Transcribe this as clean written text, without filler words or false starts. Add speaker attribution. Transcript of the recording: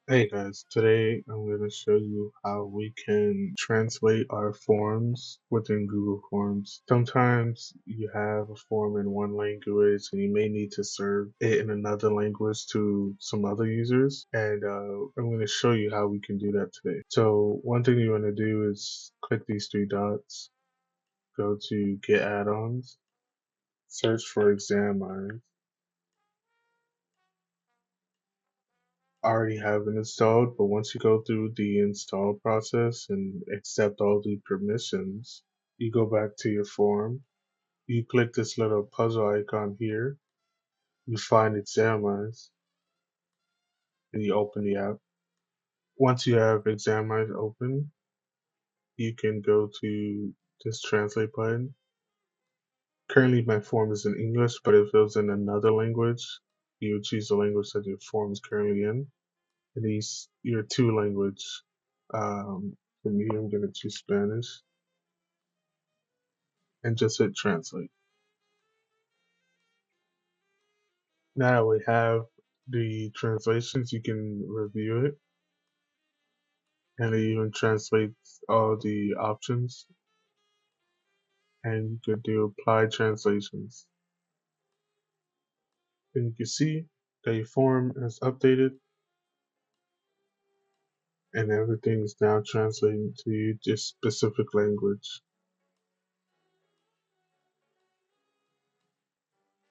Speaker 1: Hey guys, today I'm going to show you how we can translate our forms within Google Forms. Sometimes you have a form in one language and you may need to serve it in another language to some other users. And I'm going to show you how we can do that today. So one thing you want to do is click these three dots, go to Get Add-ons, search for Examize. Already have it installed, but once you go through the install process and accept all the permissions, you go back to your form, you click this little puzzle icon here, you find Examize, and you open the app. Once you have Examize open, you can go to this translate button. Currently my form is in English, but if it was in another language, you would choose the language that your form is currently in. And these your two language. For me, I'm gonna choose Spanish and just hit translate. Now we have the translations, you can review it and it even translates all the options and you could do apply translations. And you can see that your form is updated and everything is now translating to this specific language.